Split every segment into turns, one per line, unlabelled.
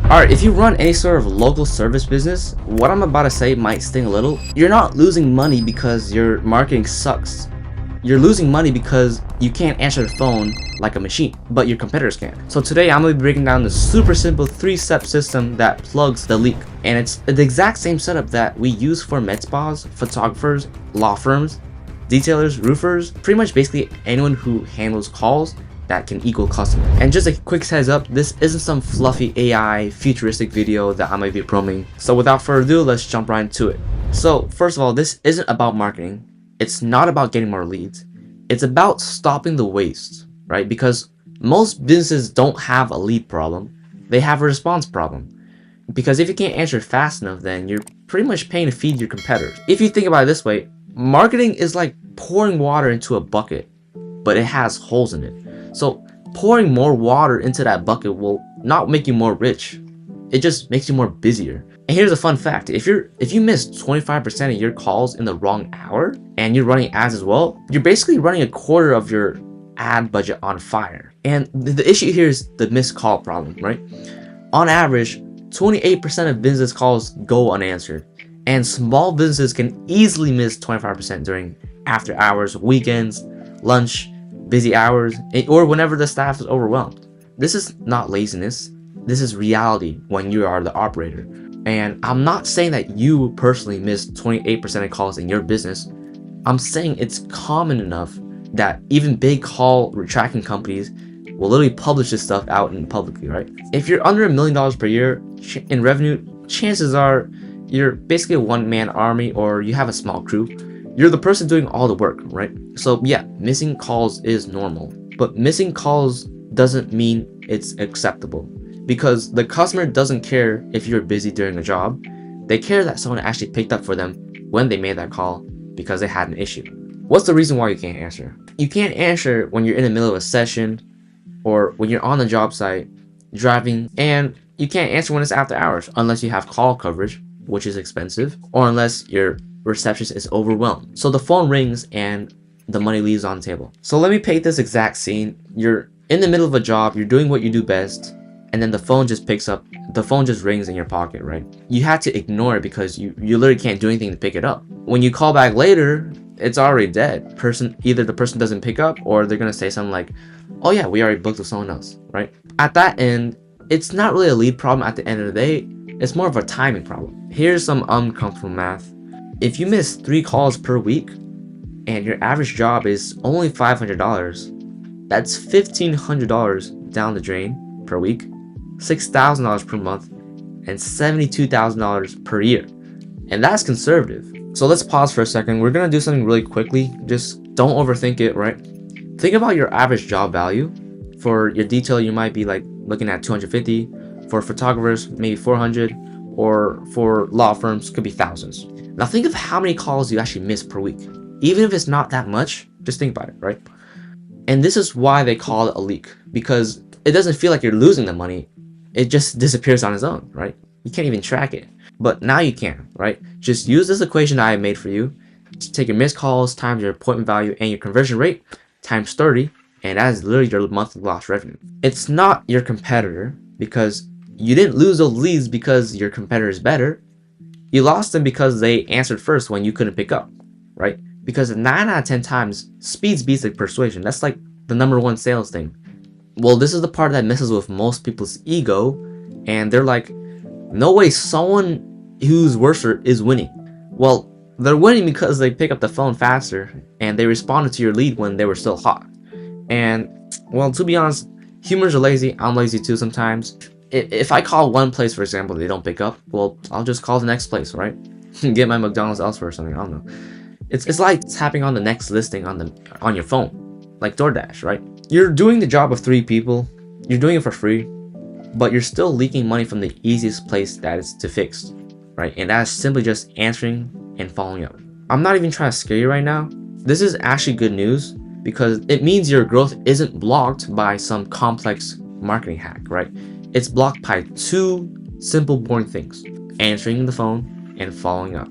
Alright, if you run any sort of local service business, what I'm about to say might sting a little. You're not losing money because your marketing sucks. You're losing money because you can't answer the phone like a machine, but your competitors can. So today I'm going to be breaking down the super simple 3-step system that plugs the leak. And it's the exact same setup that we use for med spas, photographers, law firms, detailers, roofers, pretty much basically anyone who handles calls that can equal customer. And just a quick heads up, this isn't some fluffy AI futuristic video that I might be promoting. So without further ado, let's jump right into it. So first of all, this isn't about marketing. It's not about getting more leads. It's about stopping the waste, right? Because most businesses don't have a lead problem. They have a response problem. Because if you can't answer fast enough, then you're pretty much paying to feed your competitors. If you think about it this way, marketing is like pouring water into a bucket, but it has holes in it. So pouring more water into that bucket will not make you more rich. It just makes you more busier. And here's a fun fact. If you miss 25% of your calls in the wrong hour and you're running ads as well, you're basically running a quarter of your ad budget on fire. And the issue here is the missed call problem, right? On average, 28% of business calls go unanswered. And small businesses can easily miss 25% during after hours, weekends, lunch, busy hours, or whenever the staff is overwhelmed. This is not laziness. This is reality when you are the operator. And I'm not saying that you personally miss 28% of calls in your business. I'm saying it's common enough that even big call tracking companies will literally publish this stuff out in publicly, right? If you're under $1 million per year in revenue, chances are you're basically a one-man army or you have a small crew. You're the person doing all the work, right? So yeah, missing calls is normal, but missing calls doesn't mean it's acceptable, because the customer doesn't care if you're busy during a job. They care that someone actually picked up for them when they made that call because they had an issue. What's the reason why you can't answer? You can't answer when you're in the middle of a session or when you're on the job site driving, and you can't answer when it's after hours unless you have call coverage, which is expensive, or unless your receptionist is overwhelmed. So the phone rings and the money leaves on the table. So let me paint this exact scene. You're in the middle of a job, you're doing what you do best, and then the phone just picks up, the phone just rings in your pocket, right? You had to ignore it because you literally can't do anything to pick it up. When you call back later, it's already dead. Either the person doesn't pick up or they're gonna say something like, oh yeah, we already booked with someone else, right? At that end, it's not really a lead problem at the end of the day. It's more of a timing problem. Here's some uncomfortable math. If you miss 3 calls per week and your average job is only $500, that's $1,500 down the drain per week, $6,000 per month, and $72,000 per year. And that's conservative. So let's pause for a second. We're gonna do something really quickly. Just don't overthink it, right? Think about your average job value. For your detail, you might be like looking at $250. For photographers, maybe $400. Or for law firms, could be thousands. Now think of how many calls you actually miss per week. Even if it's not that much, just think about it, right? And this is why they call it a leak, because it doesn't feel like you're losing the money. It just disappears on its own, right? You can't even track it. But now you can, right? Just use this equation I made for you. Just take your missed calls times your appointment value and your conversion rate times 30, and that is literally your monthly lost revenue. It's not your competitor, because you didn't lose those leads because your competitor is better. You lost them because they answered first when you couldn't pick up, right? Because 9 out of 10 times, speed beats like persuasion. That's like the #1 sales thing. Well, this is the part that messes with most people's ego, and they're like, no way someone who's worse is winning. Well, they're winning because they pick up the phone faster and they responded to your lead when they were still hot. And well, to be honest, humans are lazy. I'm lazy too sometimes. If I call one place, for example, they don't pick up, well, I'll just call the next place, right? Get my McDonald's elsewhere or something, I don't know. It's like tapping on the next listing on your phone, like DoorDash, right? You're doing the job of 3 people, you're doing it for free, but you're still leaking money from the easiest place that is to fix, right? And that's simply just answering and following up. I'm not even trying to scare you right now. This is actually good news because it means your growth isn't blocked by some complex marketing hack, right? It's blocked by 2 simple, boring things: answering the phone and following up.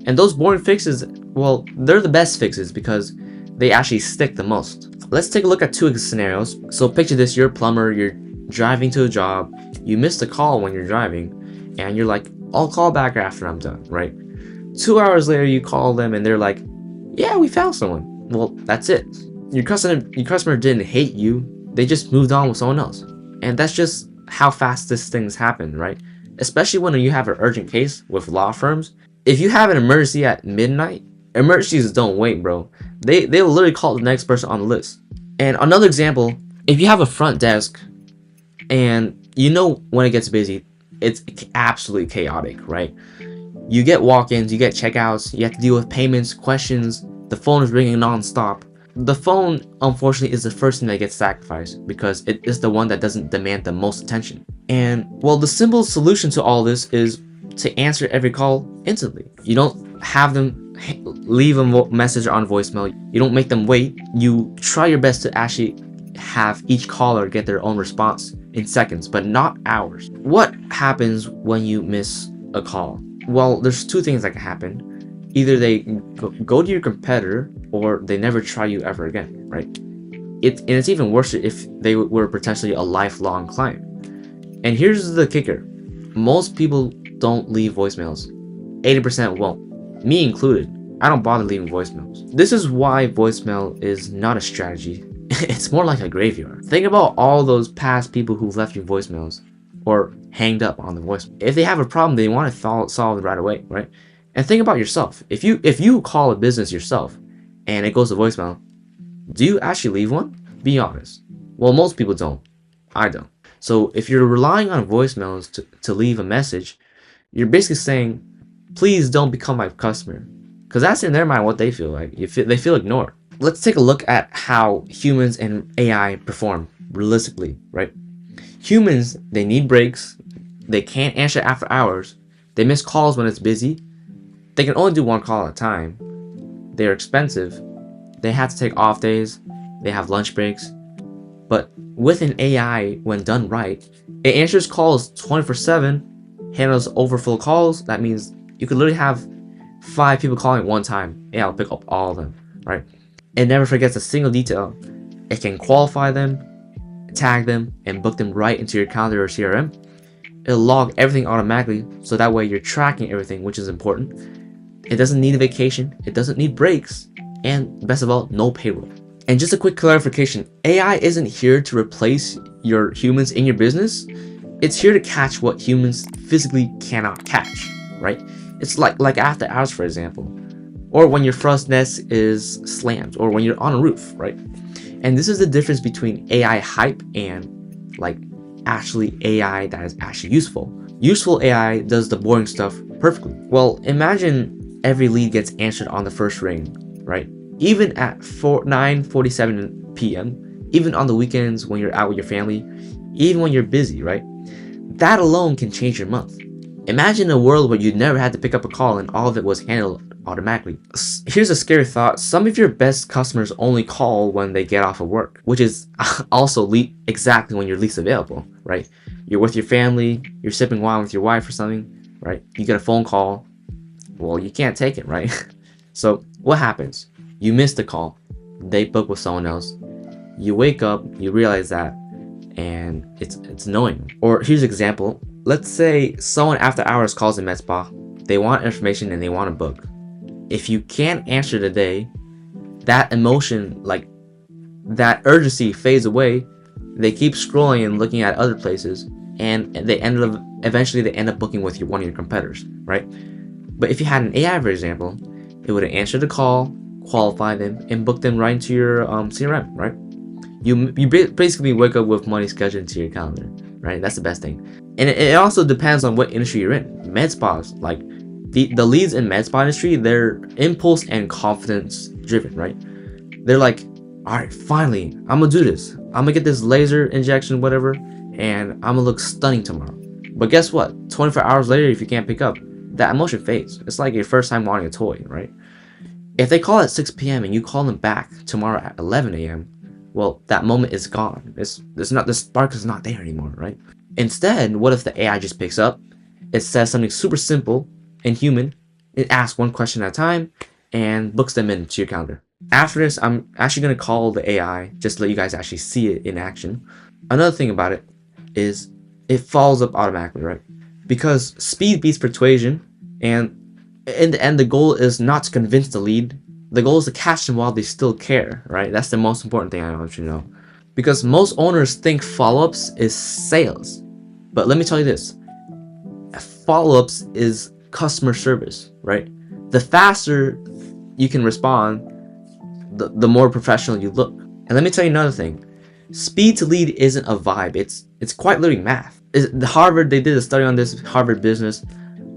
And those boring fixes, well, they're the best fixes because they actually stick the most. Let's take a look at 2 scenarios. So picture this: you're a plumber, you're driving to a job, you missed a call when you're driving, and you're like, I'll call back after I'm done, right? 2 hours later, you call them and they're like, yeah, we found someone. Well, that's it. Your customer didn't hate you. They just moved on with someone else. And that's just how fast these things happen, right? Especially when you have an urgent case with law firms. If you have an emergency at midnight, emergencies don't wait, bro. They'll literally call the next person on the list. And another example, if you have a front desk and you know when it gets busy, it's absolutely chaotic, right? You get walk-ins, you get checkouts, you have to deal with payments, questions, the phone is ringing non-stop. The phone, unfortunately, is the first thing that gets sacrificed because it is the one that doesn't demand the most attention. And, well, the simple solution to all this is to answer every call instantly. You don't have them leave a message on voicemail. You don't make them wait. You try your best to actually have each caller get their own response in seconds, but not hours. What happens when you miss a call? Well, there's two things that can happen. Either they go to your competitor or they never try you ever again, right? And it's even worse if they were potentially a lifelong client. And here's the kicker. Most people don't leave voicemails. 80% won't. Me included. I don't bother leaving voicemails. This is why voicemail is not a strategy. It's more like a graveyard. Think about all those past people who left you voicemails or hanged up on the voice. If they have a problem, they want it solved right away, right? And think about yourself. If you call a business yourself and it goes to voicemail, do you actually leave one? Be honest. Well, most people don't. I don't. So if you're relying on voicemails to leave a message, you're basically saying, please don't become my customer. Because that's in their mind what they feel like. They feel ignored. Let's take a look at how humans and AI perform realistically, right? Humans, they need breaks. They can't answer after hours. They miss calls when it's busy. They can only do one call at a time. They're expensive. They have to take off days. They have lunch breaks. But with an AI, when done right, it answers calls 24/7, handles overflow calls. That means you could literally have 5 people calling at one time. AI will pick up all of them, right? It never forgets a single detail. It can qualify them, tag them, and book them right into your calendar or CRM. It'll log everything automatically, so that way you're tracking everything, which is important. It doesn't need a vacation, it doesn't need breaks, and best of all, no payroll. And just a quick clarification, AI isn't here to replace your humans in your business. It's here to catch what humans physically cannot catch, right? It's like after hours, for example, or when your front desk is slammed, or when you're on a roof, right? And this is the difference between AI hype and like actually AI that is actually useful. Useful AI does the boring stuff perfectly. Well, imagine every lead gets answered on the first ring, right? Even at 9:47 p.m., even on the weekends when you're out with your family, even when you're busy, right? That alone can change your month. Imagine a world where you never had to pick up a call and all of it was handled automatically. Here's a scary thought. Some of your best customers only call when they get off of work, which is also exactly when you're least available, right? You're with your family, you're sipping wine with your wife or something, right? You get a phone call. Well, you can't take it, right? So what happens? You miss the call. They book with someone else. You wake up, you realize that, and it's annoying. Or here's an example. Let's say someone after hours calls the med spa. They want information and they want to book. If you can't answer today, that emotion, like that urgency fades away. They keep scrolling and looking at other places, and eventually they end up booking with one of your competitors, right? But if you had an AI, for example, it would answer the call, qualify them, and book them right into your CRM, right? You basically wake up with money scheduled into your calendar, right? That's the best thing. And it also depends on what industry you're in. Med spas, like the leads in med spa industry, they're impulse and confidence driven, right? They're like, all right, finally, I'm gonna do this. I'm gonna get this laser injection, whatever, and I'm gonna look stunning tomorrow. But guess what? 24 hours later, if you can't pick up, that emotion fades. It's like your first time wanting a toy, right? If they call at 6 p.m. and you call them back tomorrow at 11 a.m., well, that moment is gone. The spark is not there anymore, right? Instead, what if the AI just picks up? It says something super simple and human. It asks one question at a time and books them into your calendar. After this, I'm actually going to call the AI just to let you guys actually see it in action. Another thing about it, is it follows up automatically, right? Because speed beats persuasion, and in the end, the goal is not to convince the lead. The goal is to catch them while they still care, right? That's the most important thing I want you to know. Because most owners think follow-ups is sales. But let me tell you this. Follow-ups is customer service, right? The faster you can respond, the more professional you look. And let me tell you another thing. Speed to lead isn't a vibe. It's quite literally math. Harvard, they did a study on this, Harvard Business.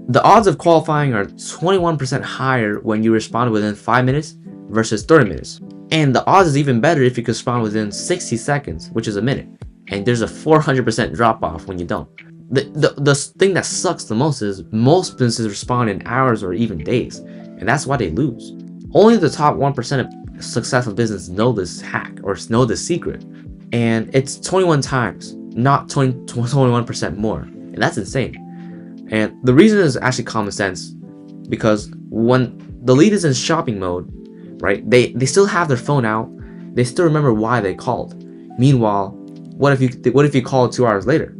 The odds of qualifying are 21% higher when you respond within 5 minutes versus 30 minutes. And the odds is even better if you can respond within 60 seconds, which is a minute. And there's a 400% drop off when you don't. The thing that sucks the most is most businesses respond in hours or even days, and that's why they lose. Only the top 1% of successful businesses know this hack or know this secret, and it's 21 times, not 21% more, and that's insane. And the reason is actually common sense, because when the lead is in shopping mode, right, they still have their phone out, they still remember why they called. Meanwhile, what if you call 2 hours later?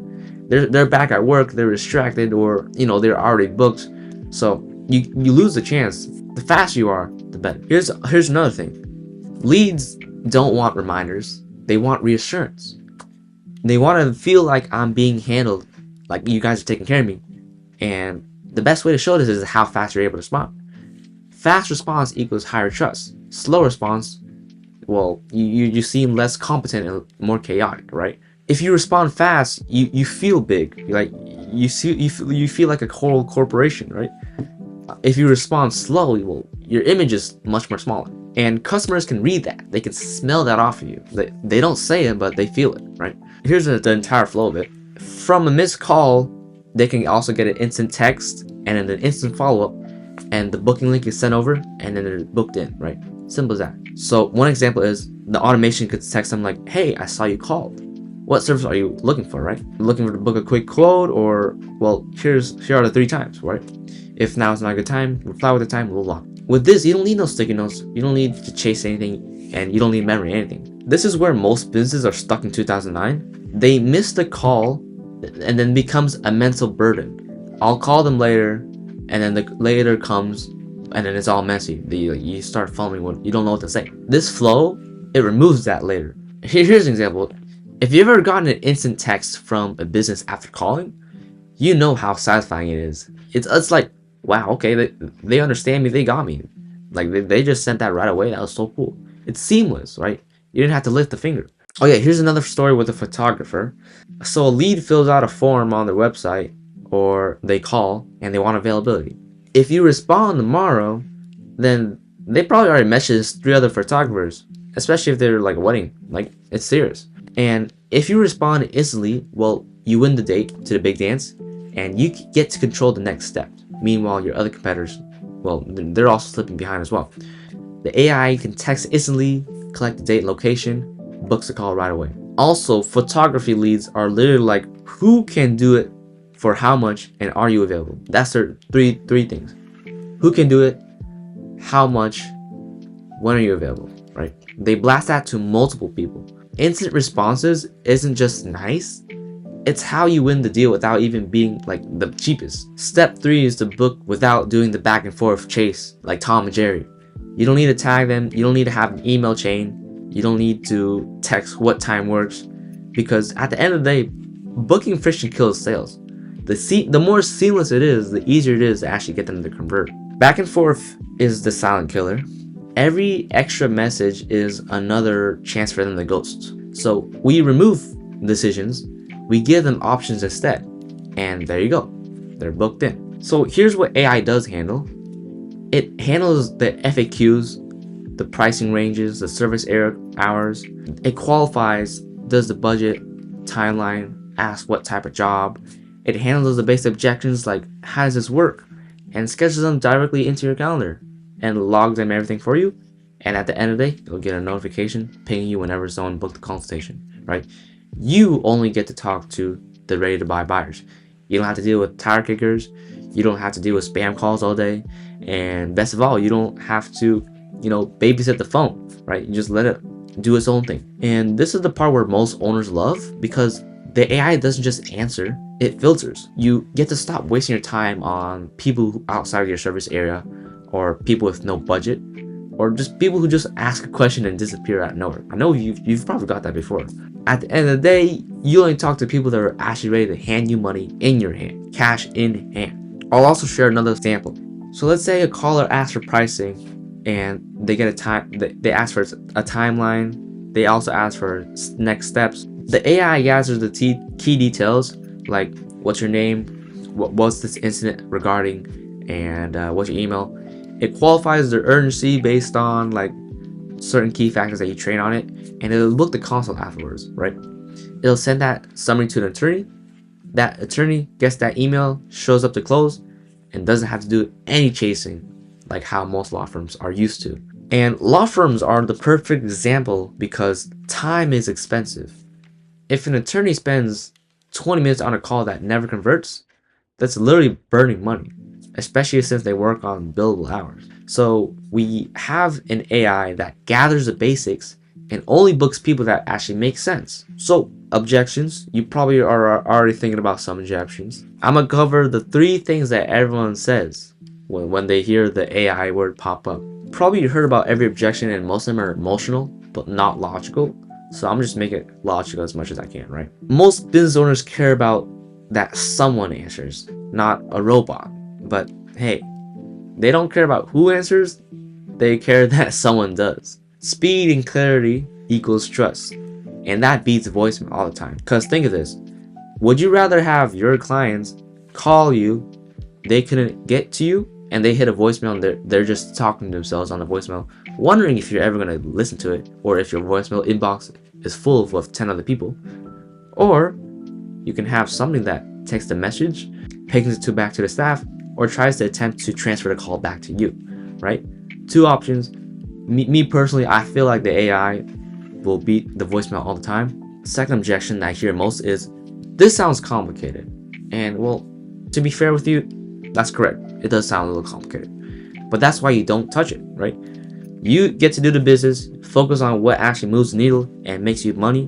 They're back at work, they're distracted, or they're already booked. So you lose the chance. The faster you are, the better. Here's another thing. Leads don't want reminders. They want reassurance. They want to feel like I'm being handled, like you guys are taking care of me. And the best way to show this is how fast you're able to respond. Fast response equals higher trust. Slow response, well, you seem less competent and more chaotic, right? If you respond fast, you feel big, like you feel like a whole corporation, right? If you respond slowly, well, your image is much more smaller, and customers can read that. They can smell that off of you. They don't say it, but they feel it, right? Here's the entire flow of it. From a missed call, they can also get an instant text and then an instant follow-up, and the booking link is sent over, and then they're booked in, right? Simple as that. So one example is the automation could text them like, hey, I saw you called. What service are you looking for, right? Looking to book a quick quote, or, well, here are the 3 times, right? If now is not a good time, reply with the time, blah, blah. With this, you don't need no sticky notes. You don't need to chase anything, and you don't need memory anything. This is where most businesses are stuck in 2009. They miss the call, and then becomes a mental burden. I'll call them later, and then the later comes, and then it's all messy. You start following what you don't know what to say. This flow, it removes that later. Here's an example. If you've ever gotten an instant text from a business after calling, you know how satisfying it is. It's like, wow, okay, they understand me, they got me. Like they just sent that right away. That was so cool. It's seamless, right? You didn't have to lift a finger. Oh yeah, here's another story with a photographer. So a lead fills out a form on their website, or they call and they want availability. If you respond tomorrow, then they probably already messaged 3 other photographers, especially if they're like a wedding, like it's serious. And if you respond instantly, well, you win the date to the big dance, and you get to control the next step. Meanwhile, your other competitors, well, they're also slipping behind as well. The AI can text instantly, collect the date and location, books the call right away. Also, photography leads are literally like, who can do it, for how much, and are you available? That's their three things. Who can do it, how much, when are you available, right? They blast that to multiple people. Instant responses isn't just nice, it's how you win the deal without even being like the cheapest. Step 3 is to book without doing the back and forth chase like Tom and Jerry. You don't need to tag them, you don't need to have an email chain, you don't need to text what time works, because at the end of the day, booking friction kills sales. The more seamless it is, the easier it is to actually get them to convert. Back and forth is the silent killer. Every extra message is another chance for them to ghost. So we remove decisions, we give them options instead, and there you go, they're booked in. So here's what AI does handle. It handles the FAQs, the pricing ranges, the service hours. It qualifies, does the budget, timeline, asks what type of job. It handles the basic objections like how does this work, and schedules them directly into your calendar and logs them everything for you. And at the end of the day, you'll get a notification pinging you whenever someone booked the consultation, right? You only get to talk to the ready to buy buyers. You don't have to deal with tire kickers. You don't have to deal with spam calls all day. And best of all, you don't have to, babysit the phone, right? You just let it do its own thing. And this is the part where most owners love, because the AI doesn't just answer, it filters. You get to stop wasting your time on people outside of your service area, or people with no budget, or just people who just ask a question and disappear out of nowhere. I know you've probably got that before. At the end of the day, you only talk to people that are actually ready to hand you money in your hand, cash in hand. I'll also share another example. So let's say a caller asks for pricing, and they get a time. They ask for a timeline. They also ask for next steps. The AI gathers the key details, like what's your name, what's this incident regarding, and what's your email. It qualifies their urgency based on like certain key factors that you train on it, and it'll book the consult afterwards, right? It'll send that summary to an attorney. That attorney gets that email, shows up to close, and doesn't have to do any chasing like how most law firms are used to. And law firms are the perfect example because time is expensive. If an attorney spends 20 minutes on a call that never converts, that's literally burning money, especially since they work on billable hours. So we have an AI that gathers the basics and only books people that actually make sense. So objections, you probably are already thinking about some objections. I'm gonna cover the 3 things that everyone says when they hear the AI word pop up. Probably you heard about every objection, and most of them are emotional but not logical. So I'm just making it logical as much as I can, right? Most business owners care about that someone answers, not a robot. But hey, they don't care about who answers, they care that someone does. Speed and clarity equals trust, and that beats voicemail all the time. Because think of this, would you rather have your clients call you, they couldn't get to you, and they hit a voicemail and they're just talking to themselves on the voicemail, wondering if you're ever going to listen to it, or if your voicemail inbox is full of 10 other people? Or you can have something that takes the message, pings it back to the staff, or tries to attempt to transfer the call back to you, right? 2 options. Me personally, I feel like the AI will beat the voicemail all the time. Second objection that I hear most is, this sounds complicated. And well, to be fair with you, that's correct. It does sound a little complicated. But that's why you don't touch it, right? You get to do the business, focus on what actually moves the needle and makes you money,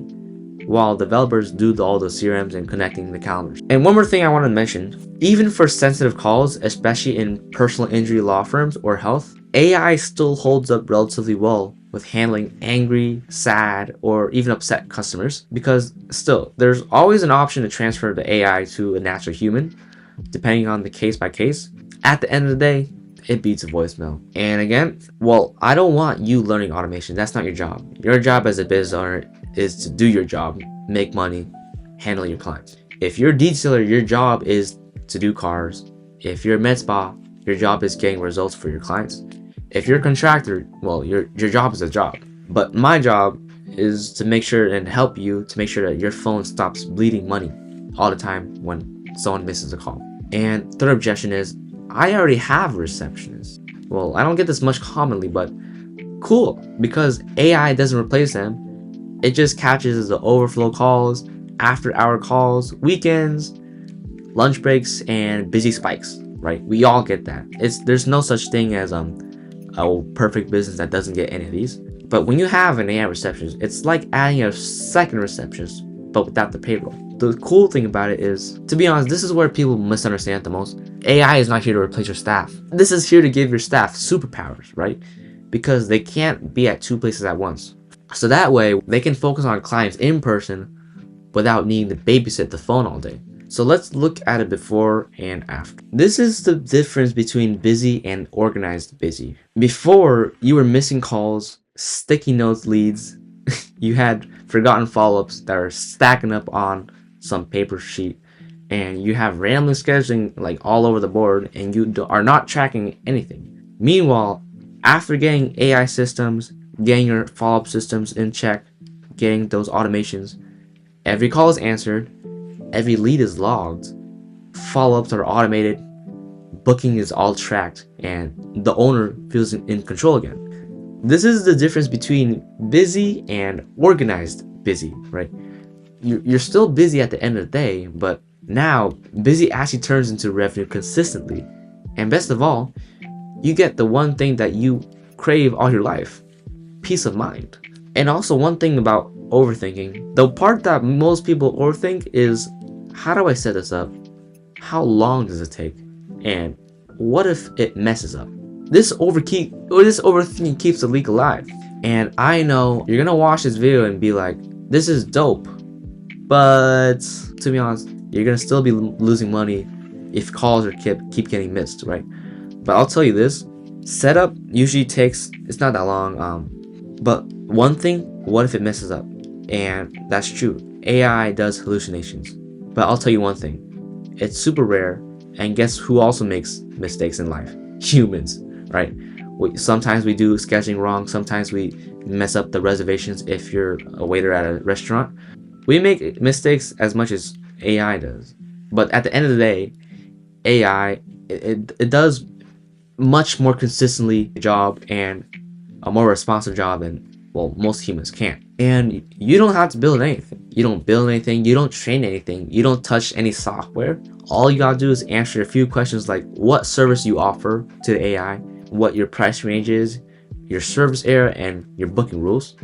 while developers do all the CRMs and connecting the calendars. And one more thing I want to mention, even for sensitive calls, especially in personal injury law firms or health, AI still holds up relatively well with handling angry, sad, or even upset customers, because still, there's always an option to transfer the AI to a natural human, depending on the case by case. At the end of the day, it beats a voicemail. And again, well, I don't want you learning automation. That's not your job. Your job as a business owner is to do your job, make money, handle your clients. If you're a detailer, your job is to do cars. If you're a med spa, your job is getting results for your clients. If you're a contractor, well, your job is a job. But my job is to make sure and help you to make sure that your phone stops bleeding money all the time when someone misses a call. And third objection is, I already have a receptionist. Well, I don't get this much commonly, but cool, because AI doesn't replace them. It just catches the overflow calls, after hour calls, weekends, lunch breaks, and busy spikes, right? We all get that. There's no such thing as a perfect business that doesn't get any of these. But when you have an AI receptionist, it's like adding a second receptionist, but without the payroll. The cool thing about it is, to be honest, this is where people misunderstand it the most. AI is not here to replace your staff. This is here to give your staff superpowers, right? Because they can't be at 2 places at once. So that way, they can focus on clients in person without needing to babysit the phone all day. So let's look at it before and after. This is the difference between busy and organized busy. Before, you were missing calls, sticky notes leads, you had forgotten follow-ups that are stacking up on some paper sheet, and you have randomly scheduling like all over the board, and you are not tracking anything. Meanwhile, after getting AI systems, getting your follow-up systems in check, getting those automations, every call is answered, every lead is logged, follow-ups are automated, booking is all tracked, and the owner feels in control again. This is the difference between busy and organized busy, right? You're still busy at the end of the day, but now busy actually turns into revenue consistently. And best of all, you get the one thing that you crave all your life, peace of mind. And also, one thing about overthinking. The part that most people overthink is, how do I set this up? How long does it take? And what if it messes up? This overthinking keeps the leak alive. And I know you're gonna watch this video and be like, this is dope. But to be honest, you're gonna still be losing money if calls keep getting missed, right? But I'll tell you this, setup usually takes, it's not that long. But one thing, what if it messes up? And that's true. AI does hallucinations. But I'll tell you one thing, it's super rare. And guess who also makes mistakes in life? Humans, right? Sometimes we do scheduling wrong. Sometimes we mess up the reservations if you're a waiter at a restaurant. We make mistakes as much as AI does. But at the end of the day, AI, it does much more consistently job and a more responsive job than, well, most humans can. And you don't have to build anything. You don't build anything. You don't train anything. You don't touch any software. All you gotta do is answer a few questions like what service you offer to the AI, what your price range is, your service area, and your booking rules.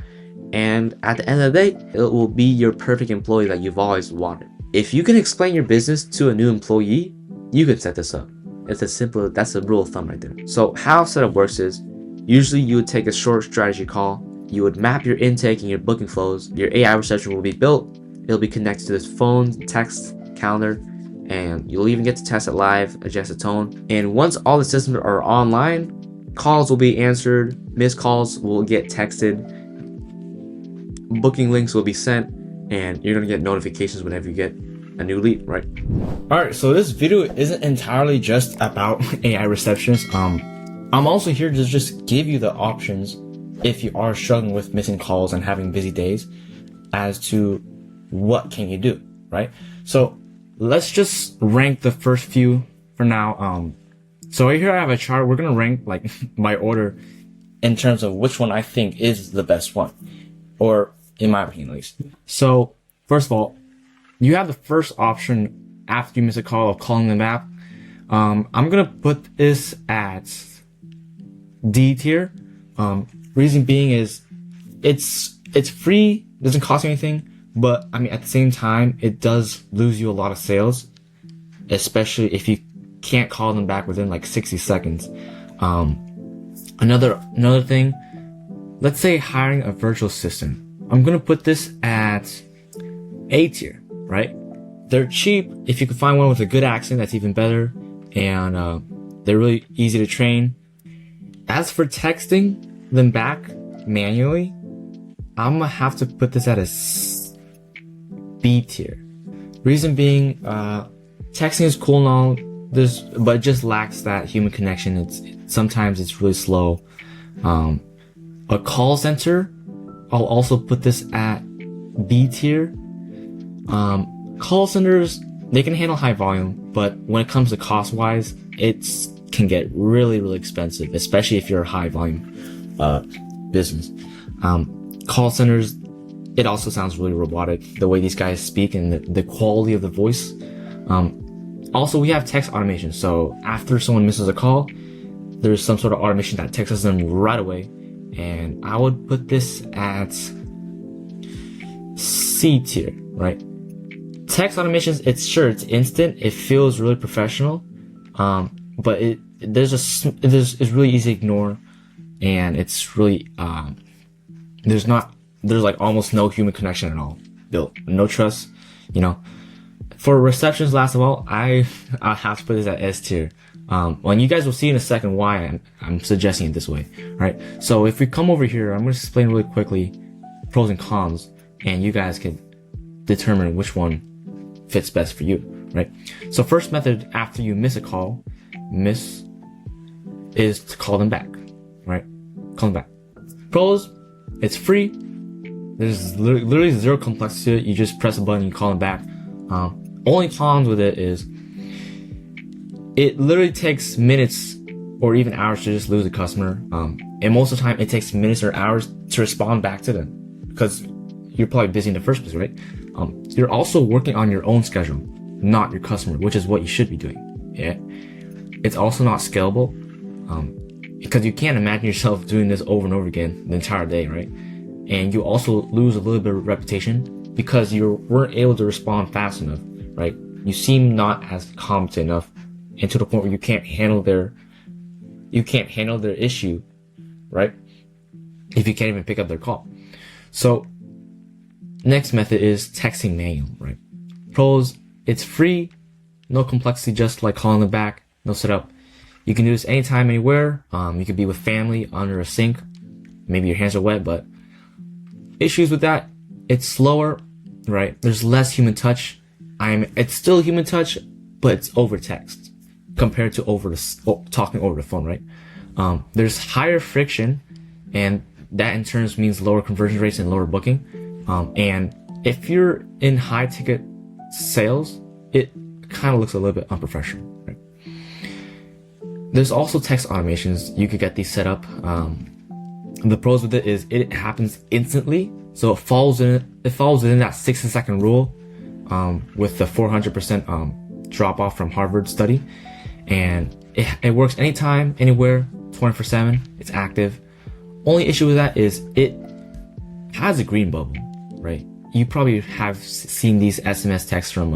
And at the end of the day, it will be your perfect employee that you've always wanted. If you can explain your business to a new employee, you can set this up. It's as simple, that's a rule of thumb right there. So how setup works is, usually you would take a short strategy call. You would map your intake and your booking flows. Your AI reception will be built. It'll be connected to this phone, text, calendar, and you'll even get to test it live, adjust the tone. And once all the systems are online, calls will be answered, missed calls will get texted, booking links will be sent, and you're gonna get notifications whenever you get a new lead, right?
Alright, so this video isn't entirely just about AI receptionists. I'm also here to just give you the options if you are struggling with missing calls and having busy days as to what can you do, right? So let's just rank the first few for now. So right here I have a chart. We're gonna rank like by order in terms of which one I think is the best one, or in my opinion at least. So first of all, you have the first option after you miss a call of calling them back. I'm gonna put this at D tier. Reason being is it's free, doesn't cost you anything, but I mean at the same time it does lose you a lot of sales, especially if you can't call them back within like 60 seconds. Another thing, let's say hiring a virtual assistant. I'm gonna put this at A tier, right? They're cheap. If you can find one with a good accent, that's even better, and they're really easy to train. As for texting them back manually, I'm gonna have to put this at a B tier. Reason being, texting is cool and all, but it just lacks that human connection. Sometimes it's really slow. A call center, I'll also put this at B tier. Call centers, they can handle high volume, but when it comes to cost wise, it can get really, really expensive, especially if you're a high volume business. Call centers, it also sounds really robotic, the way these guys speak and the quality of the voice. Also, we have text automation. So after someone misses a call, there's some sort of automation that texts them right away. And I would put this at C tier, right? Text automations, it's instant. It feels really professional. But it's really easy to ignore. And it's really, there's like almost no human connection at all built. No trust, you know. For receptions, last of all, I have to put this at S tier. And you guys will see in a second why I'm suggesting it this way, right? So if we come over here, I'm going to explain really quickly pros and cons, and you guys can determine which one fits best for you, right? So first method after you miss a call, is to call them back, right? Call them back. Pros, it's free. There's literally zero complexity to it. You just press a button, you call them back. Only cons with it is it literally takes minutes or even hours to just lose a customer. And most of the time it takes minutes or hours to respond back to them because you're probably busy in the first place, right? You're also working on your own schedule, not your customer, which is what you should be doing. Yeah. It's also not scalable, because you can't imagine yourself doing this over and over again the entire day, right? and you also lose a little bit of reputation because you weren't able to respond fast enough, right? You seem not as competent enough, and to the point where you can't handle their issue, right? If you can't even pick up their call. So next method is texting manual, right? Pros, it's free, no complexity, just like calling them back, no setup. You can do this anytime, anywhere. You could be with family under a sink. Maybe your hands are wet, but issues with that, it's slower, right? There's less human touch. It's still human touch, but it's over text compared to talking over the phone, right? There's higher friction, and that in turn means lower conversion rates and lower booking. And if you're in high ticket sales, it kind of looks a little bit unprofessional, right? There's also text automations. You could get these set up. The pros with it is it happens instantly, so it falls within that 60-second rule, with the 400% drop off from Harvard study, and it works anytime, anywhere, 24/7. It's active. Only issue with that is it has a green bubble, right? You probably have seen these SMS texts from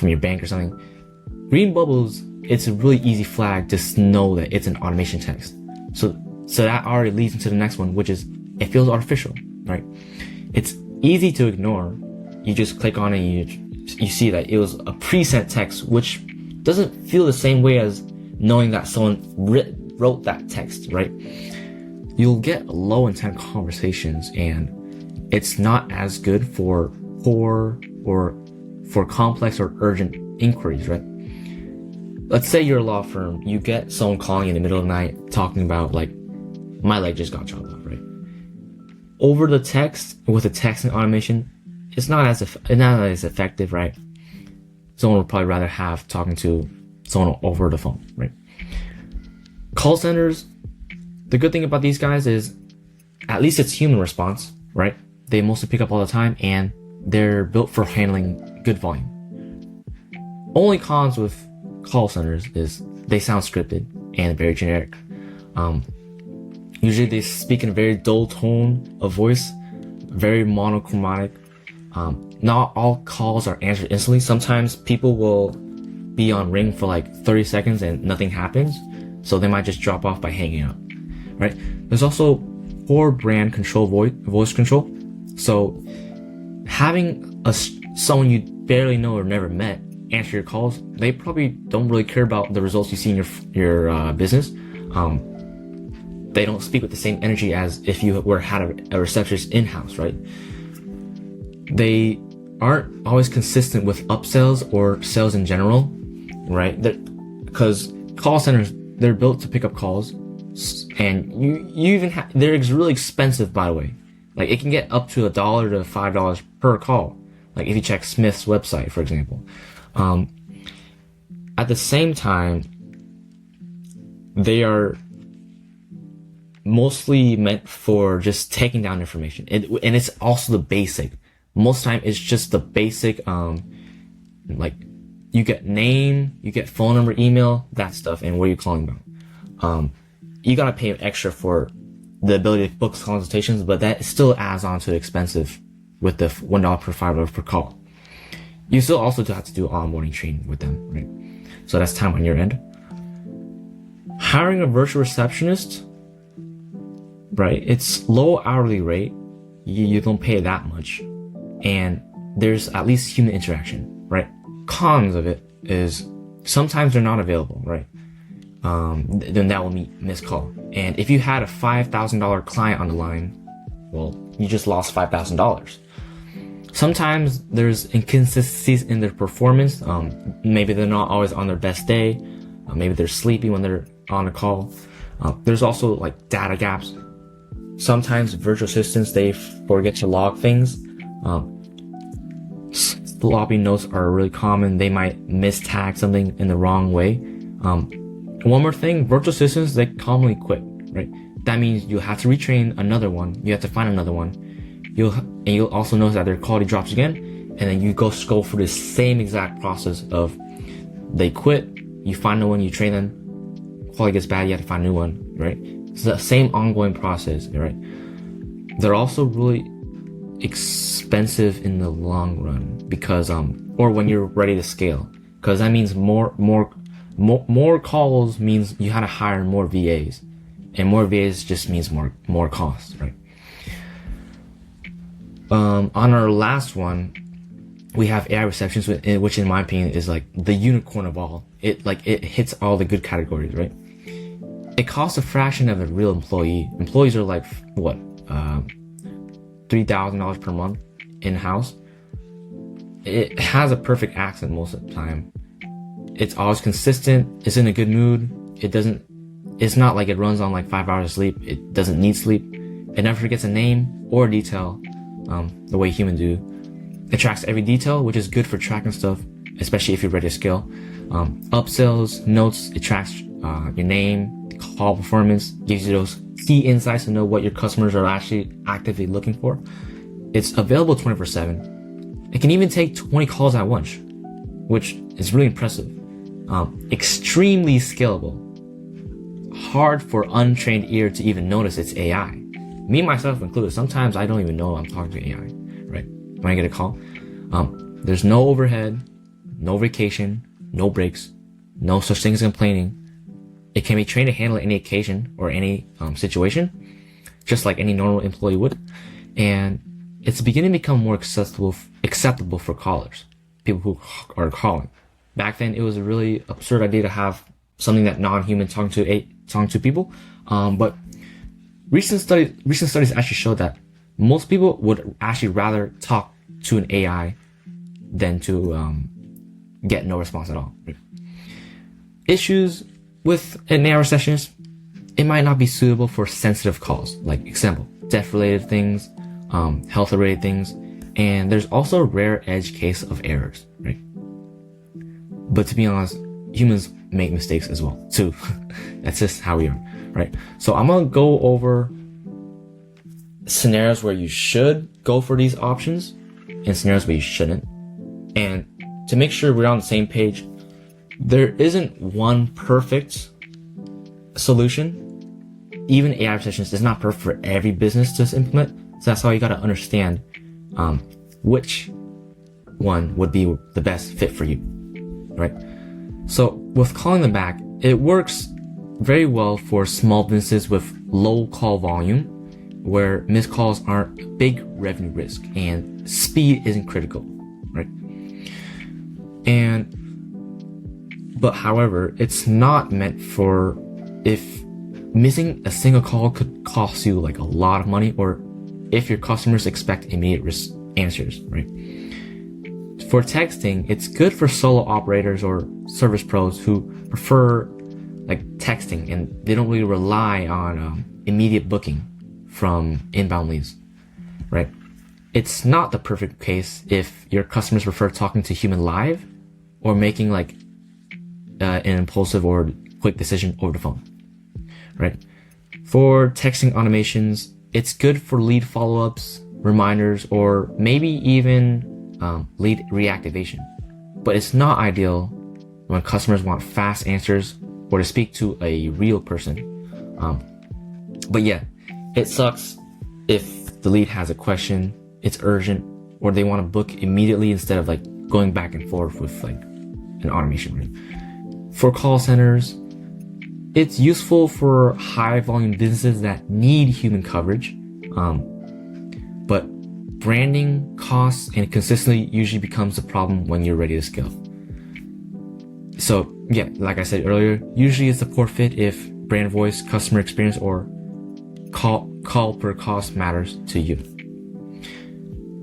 your bank or something. Green bubbles, it's a really easy flag to know that it's an automation text. So that already leads into the next one, which is it feels artificial, right? It's easy to ignore. You just click on it and you see that it was a pre-sent text, which doesn't feel the same way as knowing that someone wrote that text, right? You'll get low intent conversations, and it's not as good for core or for complex or urgent inquiries, right? Let's say you're a law firm, you get someone calling in the middle of the night talking about, like, my leg just got chopped off, right? Over the text, with the texting automation, it's not as effective, right? Someone would probably rather have talking to someone over the phone, right? Call centers, the good thing about these guys is at least it's human response, right? They mostly pick up all the time, and they're built for handling good volume. Only cons with call centers is they sound scripted and very generic. Usually they speak in a very dull tone of voice, very monochromatic. Not all calls are answered instantly. Sometimes people will be on ring for like 30 seconds and nothing happens, so they might just drop off by hanging up, right? There's also poor brand control, voice control. So having someone you barely know or never met answer your calls, they probably don't really care about the results you see in your business. They don't speak with the same energy as if you had a receptionist in-house, right? They aren't always consistent with upsells or sales in general, right? Because call centers, they're built to pick up calls, and you even they're really expensive, by the way. Like, it can get up to $1 to $5 per call. Like, if you check Smith's website, for example. At the same time, they are mostly meant for just taking down information. And it's also the basic. Most of the time, it's just the basic, like, you get name, you get phone number, email, that stuff, and what are you calling about. You gotta pay extra for the ability to book consultations, but that still adds on to the expensive with the $1 per $5 per call. You still also have to do onboarding training with them, right? So that's time on your end. Hiring a virtual receptionist, right? It's low hourly rate. You don't pay that much. And there's at least human interaction, right? Cons of it is sometimes they're not available, right? Then that will mean missed call. And if you had a $5,000 client on the line, well, you just lost $5,000. Sometimes there's inconsistencies in their performance. Maybe they're not always on their best day. Maybe they're sleepy when they're on a call. There's also like data gaps. Sometimes virtual assistants, they forget to log things. Sloppy notes are really common. They might mistag something in the wrong way. One more thing, virtual assistants, they commonly quit, right? That means you'll have to retrain another one. You have to find another one. You'll also notice that their quality drops again, and then you go through the same exact process of they quit, you find no one, you train them, quality gets bad, you have to find a new one, right? It's the same ongoing process, right? They're also really expensive in the long run because or when you're ready to scale, because that means more calls means you had to hire more VAs, and more VAs just means more costs, right? On our last one, we have AI receptions, which in my opinion is like the unicorn of all. It hits all the good categories, right? It costs a fraction of a real employee. Employees are like what, $3,000 per month in-house. It has a perfect accent most of the time. It's always consistent. It's in a good mood. It's not like it runs on like 5 hours of sleep. It doesn't need sleep. It never forgets a name or detail, the way humans do. It tracks every detail, which is good for tracking stuff, especially if you're ready to scale. Upsells, notes, it tracks your name, call performance, gives you those key insights to know what your customers are actually actively looking for. It's available 24/7. It can even take 20 calls at once, which is really impressive. Extremely scalable. Hard for untrained ear to even notice it's AI. Me myself included, sometimes I don't even know I'm talking to AI, right? When I get a call. There's no overhead, no vacation, no breaks, no such thing as complaining. It can be trained to handle any occasion or any situation, just like any normal employee would. And it's beginning to become more acceptable for callers, people who are calling. Back then, it was a really absurd idea to have something that non-human talking to people. But recent studies actually show that most people would actually rather talk to an AI than to get no response at all. Issues with an AI receptionist, it might not be suitable for sensitive calls, like example, death-related things, health-related things, and there's also a rare edge case of errors, right? But to be honest, humans make mistakes as well, too. That's just how we are, right? So I'm gonna go over scenarios where you should go for these options and scenarios where you shouldn't. And to make sure we're on the same page, there isn't one perfect solution. Even AI receptionist is not perfect for every business to implement. So that's how you got to understand which one would be the best fit for you, right? So with calling them back, it works very well for small businesses with low call volume, where missed calls aren't a big revenue risk and speed isn't critical, right? But however, it's not meant for if missing a single call could cost you like a lot of money, or if your customers expect immediate answers, right? For texting, it's good for solo operators or service pros who prefer like texting and they don't really rely on immediate booking from inbound leads, right? It's not the perfect case if your customers prefer talking to human live or making like an impulsive or quick decision over the phone, right? For texting automations, it's good for lead follow-ups, reminders, or maybe even lead reactivation. But it's not ideal when customers want fast answers or to speak to a real person. But yeah, it sucks if the lead has a question, it's urgent, or they want to book immediately instead of like going back and forth with like an automation, right? For call centers, it's useful for high volume businesses that need human coverage. But branding, costs, and consistency usually becomes a problem when you're ready to scale. So yeah, like I said earlier, usually it's a poor fit if brand voice, customer experience, or call per cost matters to you.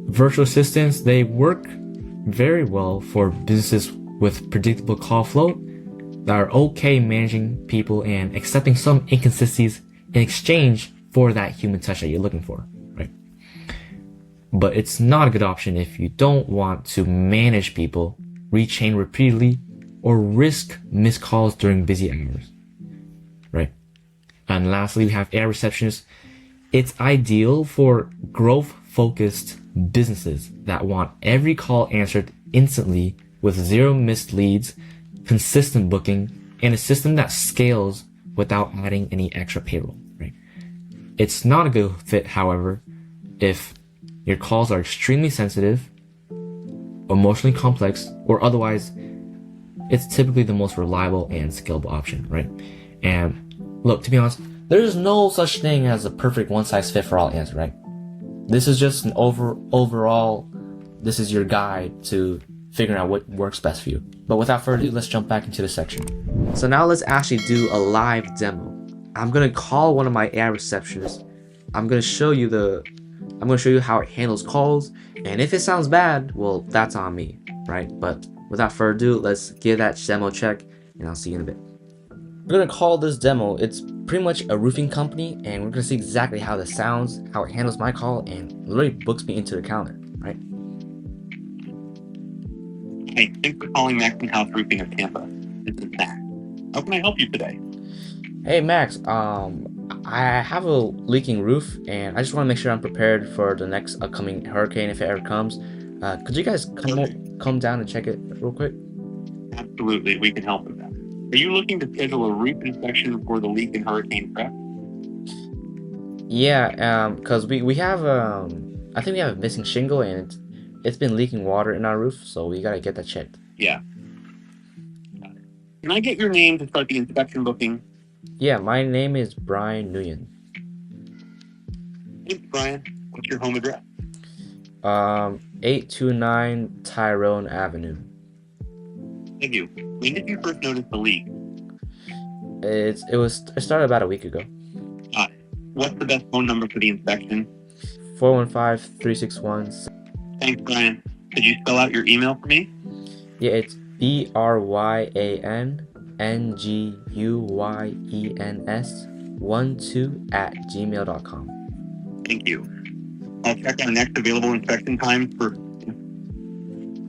Virtual assistants, they work very well for businesses with predictable call flow that are okay managing people and accepting some inconsistencies in exchange for that human touch that you're looking for, right? But it's not a good option if you don't want to manage people, rechain repeatedly, or risk missed calls during busy hours, right? And lastly, we have AI receptionists. It's ideal for growth-focused businesses that want every call answered instantly with zero missed leads, consistent booking, and a system that scales without adding any extra payroll, right? It's not a good fit, however, if your calls are extremely sensitive, emotionally complex, or otherwise, it's typically the most reliable and scalable option, right? And look, to be honest, there's no such thing as a perfect one-size-fits-all answer, right? This is just an overall, this is your guide to figuring out what works best for you. But without further ado, let's jump back into the section.
So now let's actually do a live demo. I'm gonna call one of my AI receptionists. I'm gonna show you how it handles calls, and if it sounds bad, well, that's on me, right? But without further ado, let's give that demo check, and I'll see you in a bit. We're gonna call this demo, it's pretty much a roofing company, and we're gonna see exactly how this sounds, how it handles my call, and literally books me into the calendar, right?
Hey, thanks for calling Max and House Roofing of Tampa. This is Max. How can I help you today?
Hey Max, I have a leaking roof, and I just want to make sure I'm prepared for the next upcoming hurricane if it ever comes. Could you guys come down and check it real quick?
Absolutely, we can help with that. Are you looking to schedule a roof inspection for the leak and hurricane prep?
Yeah, cause we have I think we have a missing shingle, and it's been leaking water in our roof, so we gotta get that checked.
Yeah. Got it. Can I get your name to start the inspection booking?
Yeah, my name is Brian Nguyen.
Thanks, Brian. What's your home address?
829 Tyrone Avenue.
Thank you. When did you first notice the leak?
It started about a week ago.
Got it. What's the best phone number for the inspection?
415-361.
Thanks, Brian. Could you spell out your email for me?
Yeah, it's BryanNGUYENS12@gmail.com.
Thank you. I'll check our next available inspection times for.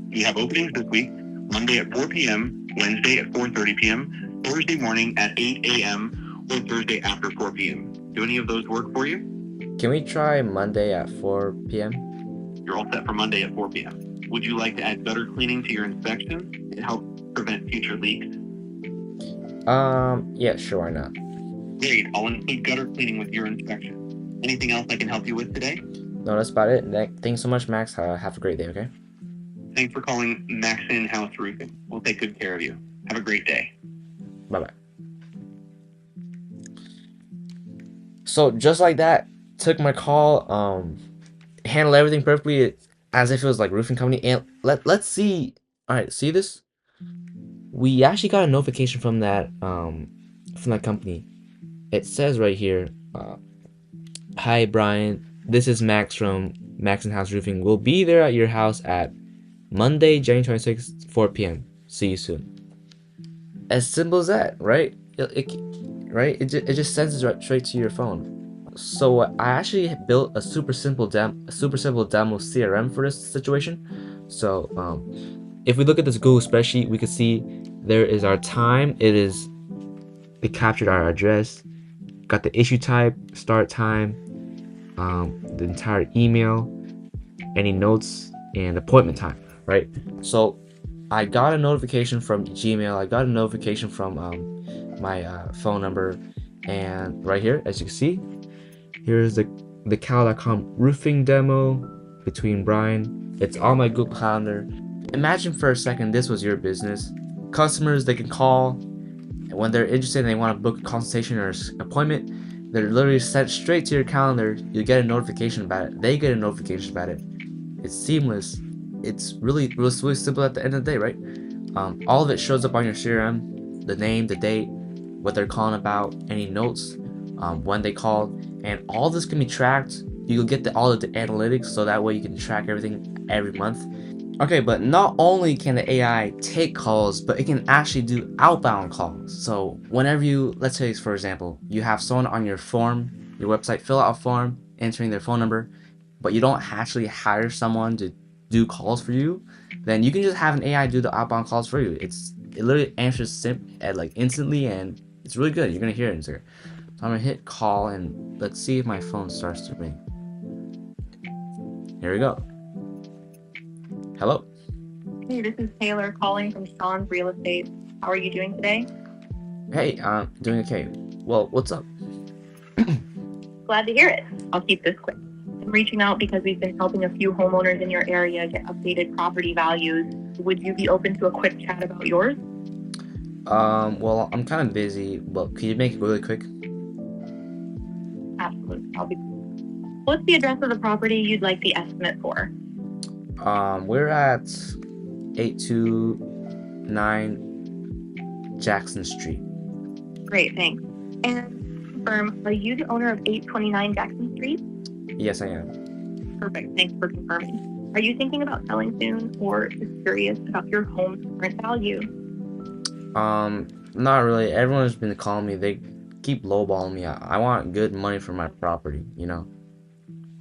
We have openings this week: Monday at 4 p.m., Wednesday at 4:30 p.m., Thursday morning at 8 a.m., or Thursday after 4 p.m. Do any of those work for you?
Can we try Monday at 4 p.m.?
You're all set for Monday at 4 p.m. Would you like to add gutter cleaning to your inspection? It helps prevent future leaks.
Yeah, sure, why not?
Great. I'll include gutter cleaning with your inspection. Anything else I can help you with today?
No, that's about it. Thanks so much, Max. Have a great day, okay?
Thanks for calling Max In-House Roofing. We'll take good care of you. Have a great day.
Bye-bye. So just like that, took my call, handled everything perfectly as if it was like roofing company. And let's see. All right, see this? We actually got a notification from that company. It says right here, hi Brian, this is Max from Max and House Roofing. We'll be there at your house at Monday, January 26th, 4 p.m. See you soon. As simple as that, right? It just sends it right straight to your phone. So I actually built a super simple demo CRM for this situation. So if we look at this Google spreadsheet, we can see there is our time. It captured our address, got the issue type, start time, the entire email, any notes, and appointment time, right? So I got a notification from Gmail, I got a notification from my phone number, and right here, as you can see, here's the cal.com roofing demo between Brian. It's on my Google Calendar. Imagine for a second this was your business. Customers, they can call, and when they're interested and they want to book a consultation or appointment, they're literally sent straight to your calendar. You get a notification about it. They get a notification about it. It's seamless. It's really simple at the end of the day, right? All of it shows up on your CRM, the name, the date, what they're calling about, any notes, when they called, and all this can be tracked. You'll get all of the analytics, so that way you can track everything every month. Okay, but not only can the AI take calls, but it can actually do outbound calls. So whenever let's say for example, you have someone on your website, fill out a form, entering their phone number, but you don't actually hire someone to do calls for you, then you can just have an AI do the outbound calls for you. It literally answers instantly, and it's really good. You're gonna hear it in a second. So I'm gonna hit call, and let's see if my phone starts to ring. Here we go. Hello.
Hey, this is Taylor calling from Sean's Real Estate. How are you doing today?
Hey, doing okay. Well, what's up?
Glad to hear it. I'll keep this quick. I'm reaching out because we've been helping a few homeowners in your area get updated property values. Would you be open to a quick chat about yours?
Well, I'm kind of busy, but could you make it really quick?
Absolutely. What's the address of the property you'd like the estimate for?
We're at 829 Jackson Street.
Great, thanks. And confirm, are you the owner of 829 Jackson Street?
Yes, I am.
Perfect, thanks for confirming. Are you thinking about selling soon or just curious about your home's current value?
Not really. Everyone's been calling me. They keep lowballing me. I want good money for my property, you know?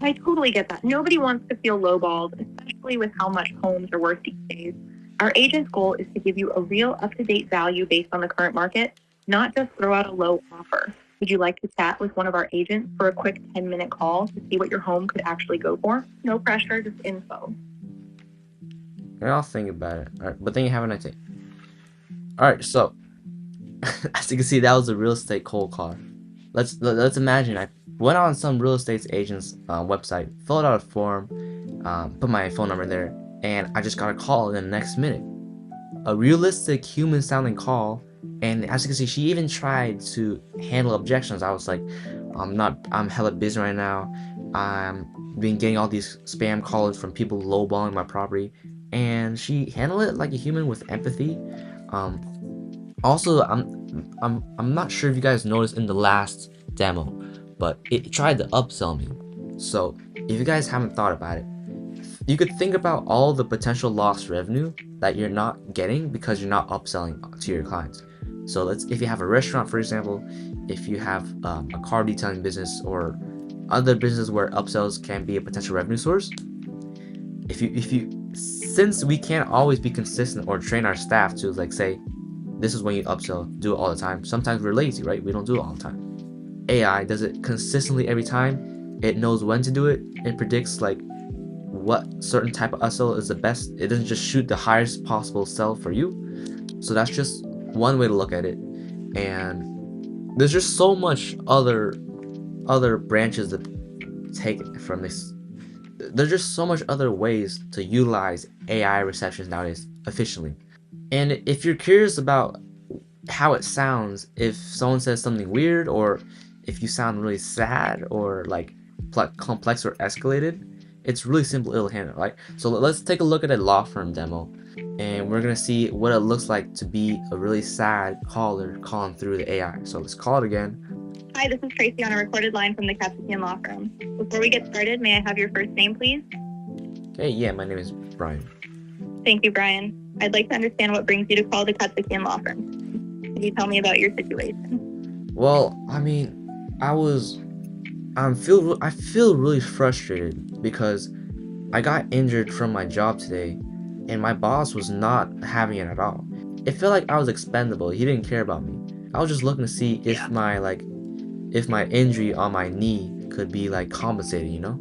I totally get that. Nobody wants to feel lowballed, especially with how much homes are worth these days. Our agent's goal is to give you a real up-to-date value based on the current market, not just throw out a low offer. Would you like to chat with one of our agents for a quick 10-minute call to see what your home could actually go for? No pressure, just info.
And I'll think about it. All right, but then you have a nice day. All right, so as you can see, that was a real estate cold call. Let's imagine I went on some real estate agent's website, filled out a form, put my phone number there, and I just got a call in the next minute. A realistic human-sounding call, and as you can see, she even tried to handle objections. I was like, I'm hella busy right now. I'm been getting all these spam calls from people lowballing my property, and she handled it like a human with empathy. Also, I'm not sure if you guys noticed in the last demo, but it tried to upsell me. So if you guys haven't thought about it, you could think about all the potential lost revenue that you're not getting because you're not upselling to your clients. So if you have a restaurant, for example, if you have a car detailing business or other businesses where upsells can be a potential revenue source, since we can't always be consistent or train our staff to like say, this is when you upsell, do it all the time. Sometimes we're lazy, right? We don't do it all the time. AI does it consistently every time. It knows when to do it. It predicts like what certain type of upsell is the best. It doesn't just shoot the highest possible sell for you. So that's just one way to look at it. And there's just so much other branches that take it from this. There's just so much other ways to utilize AI receptions nowadays efficiently. And if you're curious about how it sounds, if someone says something weird, or if you sound really sad or like complex or escalated, it's really simple. It'll handle it, right? So let's take a look at a law firm demo, and we're gonna see what it looks like to be a really sad caller calling through the AI. So let's call it again.
Hi, this is Tracy on a recorded line from the Captain Law Firm. Before we get started, may I have your first name, please?
Okay, yeah, my name is Brian.
Thank you, Brian. I'd like to understand what brings you to call the Katsukian Law Firm. Can you tell me about your situation?
Well, I mean, I feel really frustrated because I got injured from my job today, and my boss was not having it at all. It felt like I was expendable. He didn't care about me. I was just looking to see if my injury on my knee could be like compensated, you know?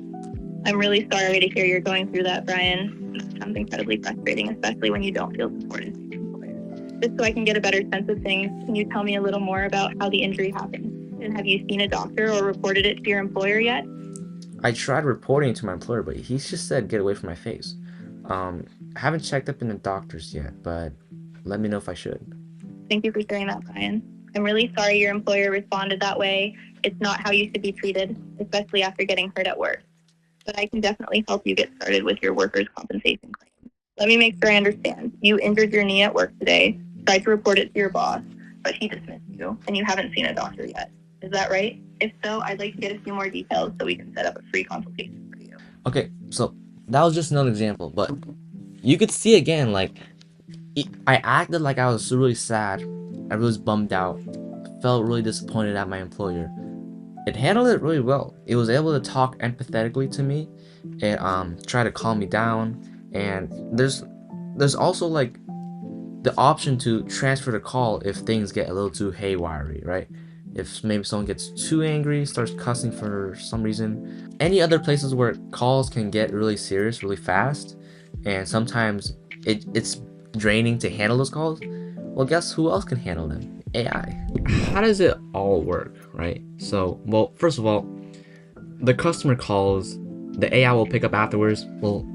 I'm really sorry to hear you're going through that, Brian. It sounds incredibly frustrating, especially when you don't feel supported. Just so I can get a better sense of things, can you tell me a little more about how the injury happened? And have you seen a doctor or reported it to your employer yet?
I tried reporting it to my employer, but he just said get away from my face. I haven't checked up in the doctors yet, but let me know if I should.
Thank you for sharing that, Brian. I'm really sorry your employer responded that way. It's not how you should be treated, especially after getting hurt at work. But I can definitely help you get started with your workers' compensation claim. Let me make sure I understand. You injured your knee at work today, tried to report it to your boss, but he dismissed you, and you haven't seen a doctor yet. Is that right? If so, I'd like to get a few more details so we can set up a free consultation for you.
Okay, so that was just another example, but you could see again, like, I acted like I was really sad, I was bummed out, felt really disappointed at my employer. It handled it really well. It was able to talk empathetically to me. It tried to calm me down, and there's also like the option to transfer the call if things get a little too haywire, right? If maybe someone gets too angry, starts cussing for some reason. Any other places where calls can get really serious really fast, and sometimes it's draining to handle those calls. Well, guess who else can handle them? AI.
How does it all work, right? So, well, first of all, the customer calls the AI will pick up afterwards. Well,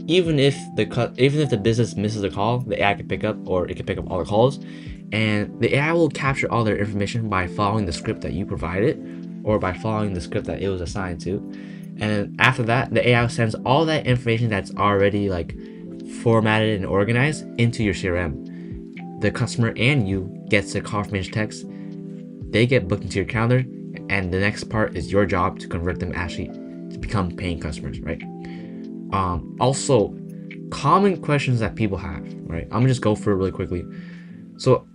even if the business misses a call, the AI can pick up, or it can pick up all the calls, and the AI will capture all their information by following the script that you provided, or by following the script that it was assigned to. And after that, the AI sends all that information that's already like formatted and organized into your CRM. The customer and you gets a confirmation text. They get booked into your calendar, and the next part is your job to convert them actually to become paying customers, right? Also, common questions that people have, right? I'm gonna just go through it really quickly. So,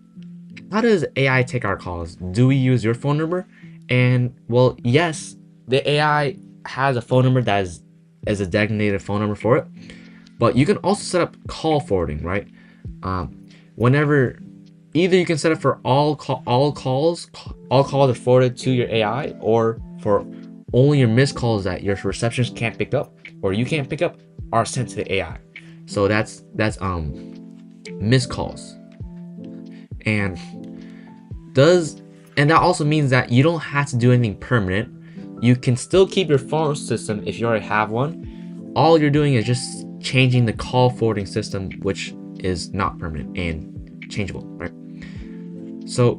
how does AI take our calls? Do we use your phone number? And well, yes, the AI has a phone number that is a designated phone number for it, but you can also set up call forwarding, right? Whenever either you can set up for all calls are forwarded to your AI, or for only your missed calls that your receptionist can't pick up or you can't pick up are sent to the AI. So that's missed calls. And that also means that you don't have to do anything permanent. You can still keep your phone system if you already have one. All you're doing is just changing the call forwarding system, which is not permanent and changeable, right? So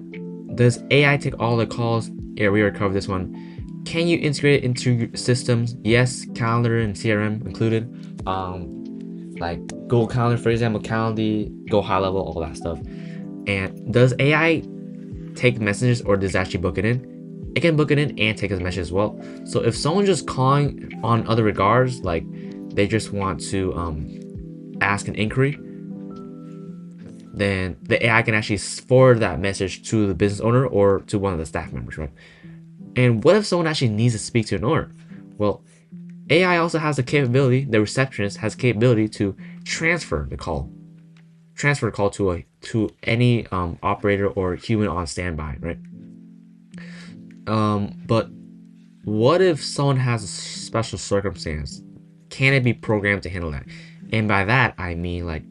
does AI take all the calls? Yeah, we already covered this one. Can you integrate it into your systems? Yes, calendar and CRM included. Like Google Calendar, for example, Calendly, Go High Level, all that stuff. And does AI take messages, or does it actually book it in? It can book it in and take a message as well. So if someone's just calling on other regards, like they just want to ask an inquiry, then the AI can actually forward that message to the business owner or to one of the staff members, right? And what if someone actually needs to speak to an owner? Well, AI also has the capability, the receptionist has the capability to transfer the call to any operator or human on standby, right? But what if someone has a special circumstance? Can it be programmed to handle that? And by that I mean, like,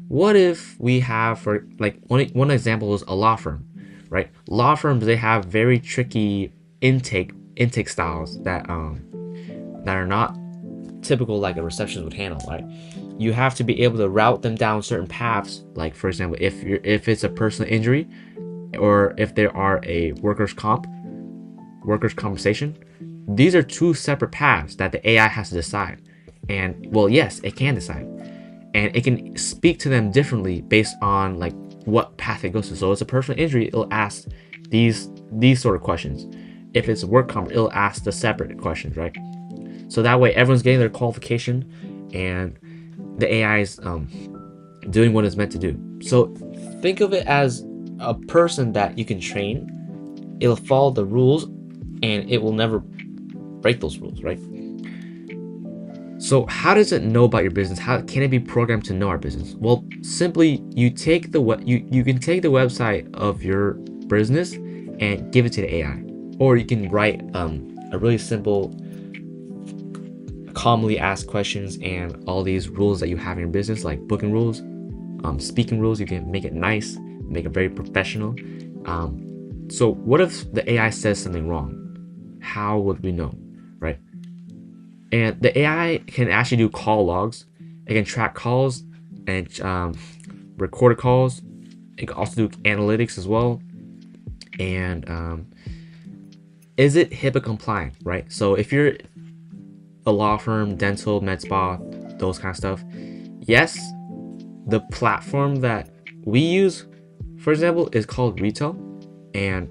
what if we have, for like one example is a law firm, right? Law firms, they have very tricky intake styles that are not typical like a receptionist would handle, right? You have to be able to route them down certain paths. Like, for example, if it's a personal injury, or if there are a workers' compensation, these are two separate paths that the AI has to decide. And well, yes, it can decide, and it can speak to them differently based on like what path it goes to. So it's a personal injury, it'll ask these sort of questions. If it's a work comp, it'll ask the separate questions, right? So that way everyone's getting their qualification, and the AI is doing what it's meant to do. So think of it as a person that you can train. It'll follow the rules, and it will never break those rules, right? So how does it know about your business? How can it be programmed to know our business? Well, simply you take you can take the website of your business and give it to the AI, or you can write a really simple, commonly asked questions and all these rules that you have in your business, like booking rules, speaking rules. You can make it nice, make it very professional. So what if the AI says something wrong? How would we know, right? And the AI can actually do call logs. It can track calls and record calls. It can also do analytics as well. And is it HIPAA compliant, right? So if you're a law firm, dental, med spa, those kind of stuff, yes, the platform that we use, for example, is called Retail, and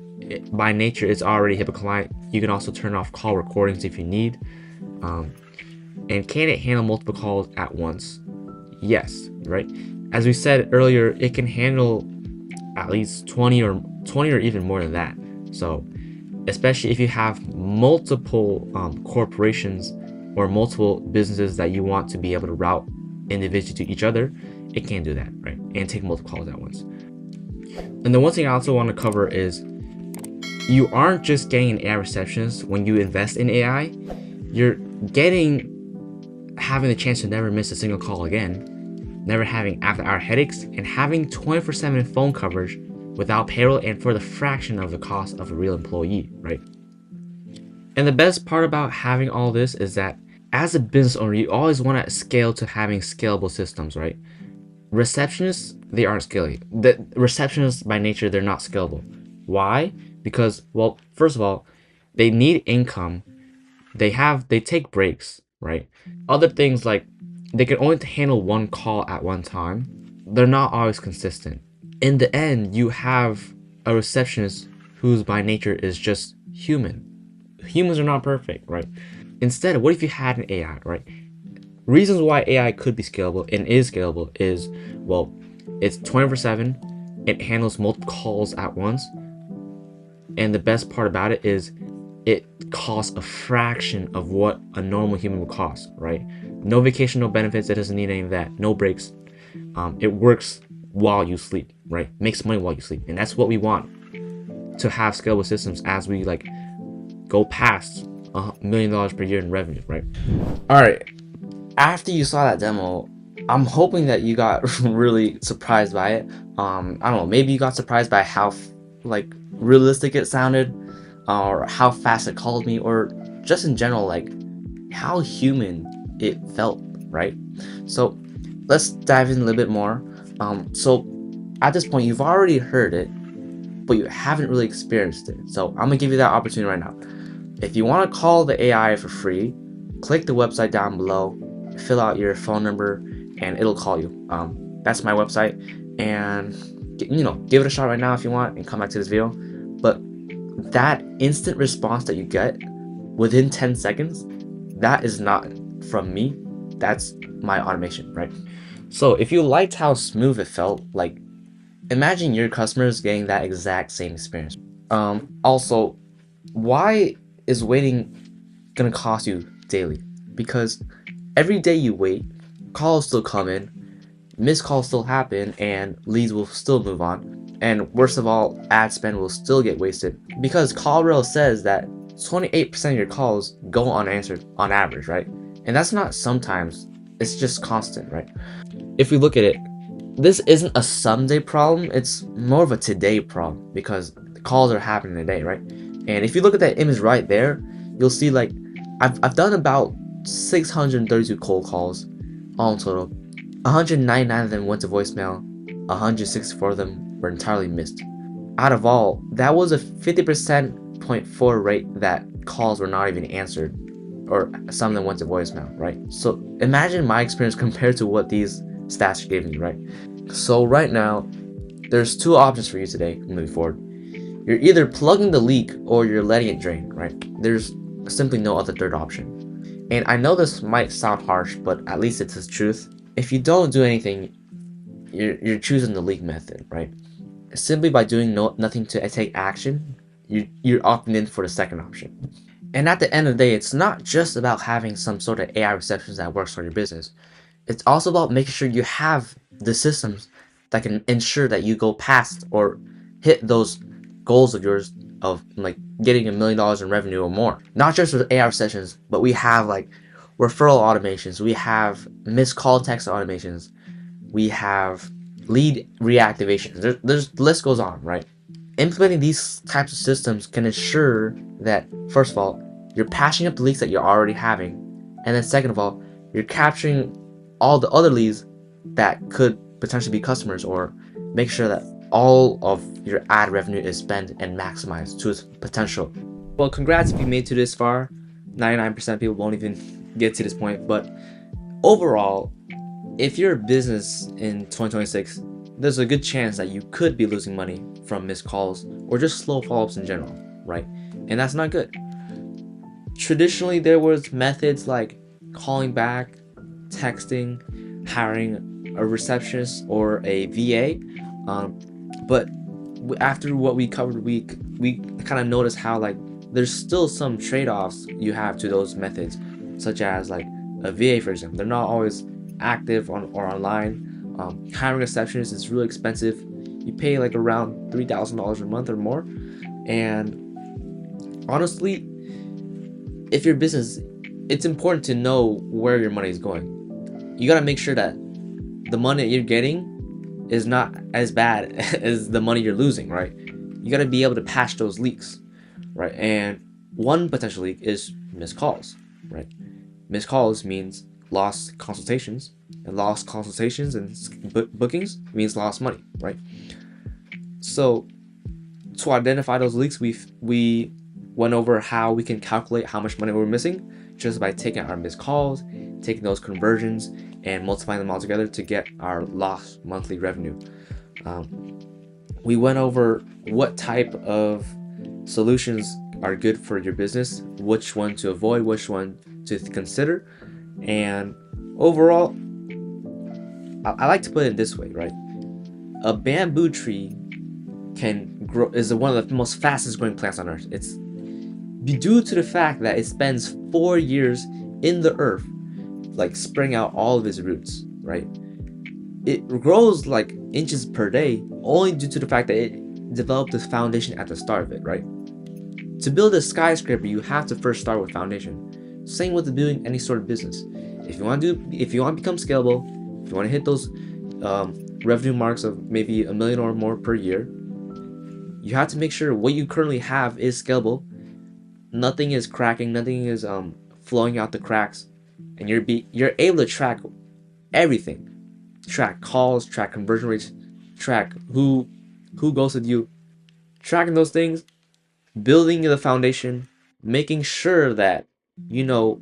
by nature it's already HIPAA compliant. You can also turn off call recordings if you need. And can it handle multiple calls at once? Yes, right? As we said earlier, it can handle at least 20 or even more than that. So especially if you have multiple corporations or multiple businesses that you want to be able to route individually to each other, it can do that, right? And take multiple calls at once. And the one thing I also want to cover is you aren't just getting an AI receptionist when you invest in AI. You're having the chance to never miss a single call again, never having after-hour headaches, and having 24/7 phone coverage without payroll, and for the fraction of the cost of a real employee, right? And the best part about having all this is that as a business owner, you always want to scale to having scalable systems, right? Receptionists, they aren't scalable. The receptionists by nature, they're not scalable. Why? Because, well, first of all, they need income. They take breaks, right? Other things like they can only handle one call at one time. They're not always consistent. In the end, you have a receptionist whose by nature is just human. Humans are not perfect, right? Instead, what if you had an AI, right? Reasons why AI could be scalable and is scalable is, well, it's 24/7, it handles multiple calls at once, and the best part about it is it costs a fraction of what a normal human would cost, right? No vacation, no benefits, it doesn't need any of that, no breaks. It works while you sleep, right? Makes money while you sleep, and that's what we want to have scalable systems as we like go past $1 million per year in revenue, right?
All right. After you saw that demo, I'm hoping that you got really surprised by it. I don't know. Maybe you got surprised by how like realistic it sounded, or how fast it called me, or just in general, like how human it felt, right? So let's dive in a little bit more. So at this point, you've already heard it, but you haven't really experienced it. So I'm gonna give you that opportunity right now. If you want to call the AI for free, click the website down below, fill out your phone number, and it'll call you. That's my website, and give it a shot right now if you want, and come back to this video. But that instant response that you get within 10 seconds, that is not from me. That's my automation, right? So if you liked how smooth it felt, like imagine your customers getting that exact same experience. Also, why is waiting gonna cost you daily? Because every day you wait, calls still come in, missed calls still happen, and leads will still move on. And worst of all, ad spend will still get wasted because CallRail says that 28% of your calls go unanswered on average, right? And that's not sometimes, it's just constant, right? If we look at it, this isn't a someday problem, it's more of a today problem because the calls are happening today, right? And if you look at that image right there, you'll see like I've done about 632 cold calls all in total. 199 of them went to voicemail, 164 of them were entirely missed. Out of all, that was a 50.4% rate that calls were not even answered, or some of them went to voicemail, right? So imagine my experience compared to what these stats are giving you, right? So right now, there's two options for you today moving forward. You're either plugging the leak or you're letting it drain, right? There's simply no other third option. And I know this might sound harsh, but at least it's the truth. If you don't do anything, you're choosing the leak method, right? Simply by doing nothing to take action, you're opting in for the second option. And at the end of the day, it's not just about having some sort of AI receptions that works for your business. It's also about making sure you have the systems that can ensure that you go past or hit those goals of yours of like getting $1 million in revenue or more. Not just with AI sessions, but we have like referral automations, we have missed call text automations, we have lead reactivations. There's the list goes on, right? Implementing these types of systems can ensure that, first of all, you're patching up the leaks that you're already having, and then second of all, you're capturing all the other leads that could potentially be customers, or make sure that all of your ad revenue is spent and maximized to its potential. Well, congrats if you made it to this far. 99% of people won't even get to this point, but overall, if you're a business in 2026, there's a good chance that you could be losing money from missed calls or just slow follow-ups in general, right? And that's not good. Traditionally, there was methods like calling back, texting, hiring a receptionist or a VA, but after what we covered, we kind of noticed how like there's still some trade-offs you have to those methods, such as like a VA, for example. They're not always active or online. Hiring a receptionist is really expensive. You pay like around $3,000 a month or more, and honestly, if your business, it's important to know where your money is going. You gotta make sure that the money that you're getting is not as bad as the money you're losing, right? You gotta be able to patch those leaks, right? And one potential leak is missed calls, right? Missed calls means lost consultations, and lost consultations and bookings means lost money, right? So to identify those leaks, we went over how we can calculate how much money we're missing just by taking our missed calls, taking those conversions, and multiplying them all together to get our lost monthly revenue. We went over what type of solutions are good for your business, which one to avoid, which one to consider, and overall, I like to put it this way, right? A bamboo tree can grow is one of the most fastest growing plants on earth. It's due to the fact that it spends 4 years in the earth, like spreading out all of its roots, right? It grows like inches per day only due to the fact that it developed this foundation at the start of it, right? To build a skyscraper, you have to first start with foundation. Same with building any sort of business. If you want to become scalable, if you want to hit those revenue marks of maybe $1 million or more per year, you have to make sure what you currently have is scalable. Nothing is cracking, nothing is flowing out the cracks, and you're able to track everything. Track calls, track conversion rates, track who goes with you. Tracking those things, building the foundation, making sure that you know,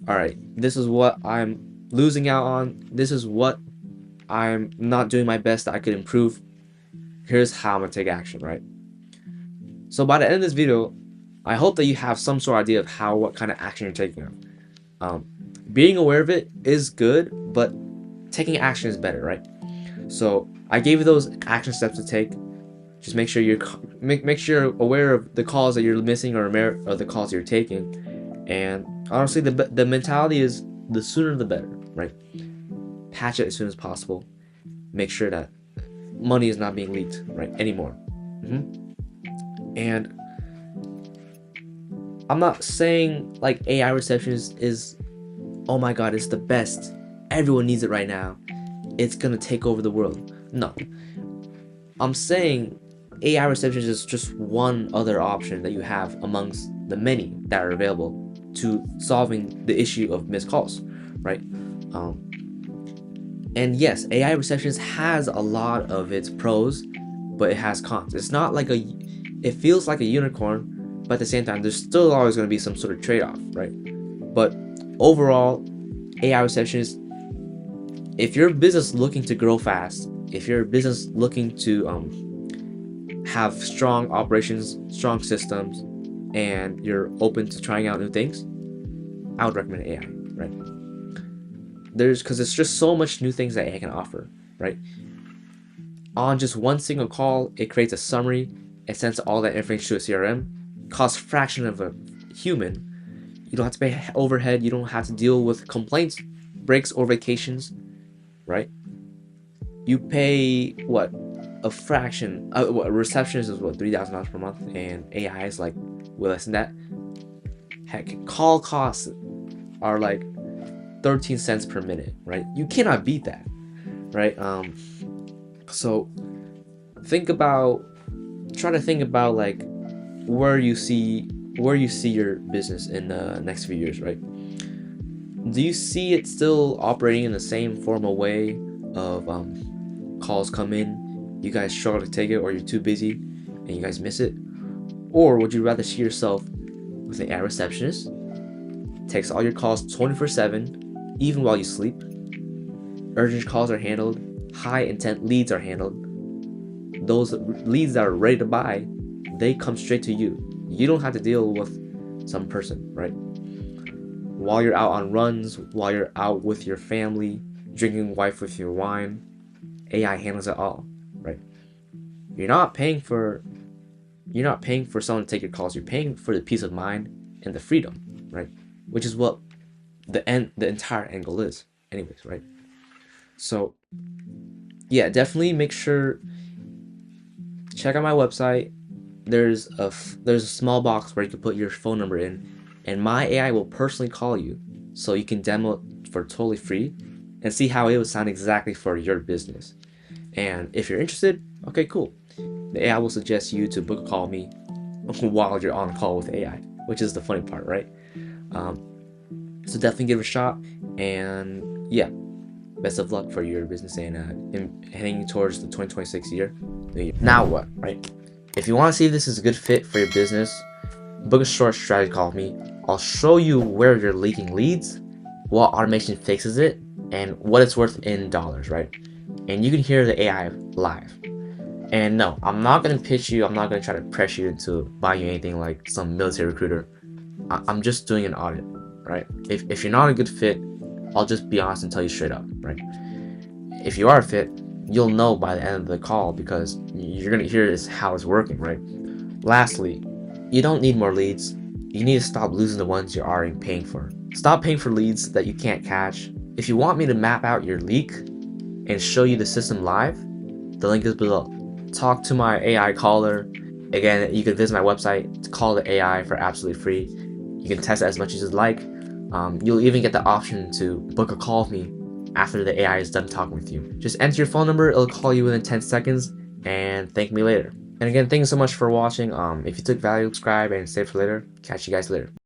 all right, this is what I'm losing out on. This is what I'm not doing my best that I could improve. Here's how I'm gonna take action, right? So by the end of this video, I hope that you have some sort of idea of what kind of action you're taking. Being aware of it is good, but taking action is better, right? So I gave you those action steps to take. Just make sure make sure you're aware of the calls that you're missing or the calls you're taking. And honestly, the mentality is the sooner the better, right? Patch it as soon as possible. Make sure that money is not being leaked, right, anymore. And I'm not saying like AI receptionist is, oh my god, it's the best. Everyone needs it right now. It's gonna take over the world. No. I'm saying AI receptionist is just one other option that you have amongst the many that are available to solving the issue of missed calls, right? And yes, AI receptionist has a lot of its pros, but it has cons. It's not like it feels like a unicorn, but at the same time, there's still always going to be some sort of trade-off, right? But overall, AI receptionist, if your business looking to grow fast, if your business looking to have strong operations, strong systems, and you're open to trying out new things, I would recommend AI, right? Because it's just so much new things that AI can offer, right? On just one single call, it creates a summary, it sends all that information to a CRM, costs a fraction of a human. You don't have to pay overhead, you don't have to deal with complaints, breaks, or vacations, right? You pay what? A fraction. A receptionist is what, $3,000 per month, and AI is like way less than that. Heck, call costs are like 13 cents per minute, right? You cannot beat that, right? So try to think about like where you see your business in the next few years, right? Do you see it still operating in the same formal way of calls come in, you guys struggle to take it, or you're too busy and you guys miss it? Or would you rather see yourself with an AI receptionist, takes all your calls 24/7, even while you sleep? Urgent calls are handled, high intent leads are handled. Those leads that are ready to buy, they come straight to you. You don't have to deal with some person, right? While you're out on runs, while you're out with your family, drinking wife with your wine, AI handles it all, right? You're not paying for someone to take your calls. You're paying for the peace of mind and the freedom, right? Which is what the entire end goal is, anyways, right? So yeah, definitely make sure check out my website. There's a small box where you can put your phone number in, and my AI will personally call you, so you can demo it for totally free and see how it would sound exactly for your business. And if you're interested, okay, cool. The AI will suggest you to book a call with me while you're on call with AI, which is the funny part, right? So definitely give it a shot. And yeah, best of luck for your business and heading towards the 2026 year. Now what, right? If you want to see if this is a good fit for your business, book a short strategy call with me. I'll show you where you're leaking leads, what automation fixes it, and what it's worth in dollars, right? And you can hear the AI live. And no, I'm not gonna pitch you. I'm not gonna try to pressure you into buying you anything like some military recruiter. I'm just doing an audit, right? If you're not a good fit, I'll just be honest and tell you straight up, right? If you are a fit, you'll know by the end of the call because you're gonna hear this how it's working, right? Lastly, you don't need more leads. You need to stop losing the ones you're already paying for. Stop paying for leads that you can't catch. If you want me to map out your leak and show you the system live, the link is below. Talk to my AI caller. Again, you can visit my website to call the AI for absolutely free. You can test it as much as you'd like. You'll even get the option to book a call with me after the AI is done talking with you. Just enter your phone number, it'll call you within 10 seconds, and thank me later. And again, thank you so much for watching. If you took value, subscribe and save for later. Catch you guys later.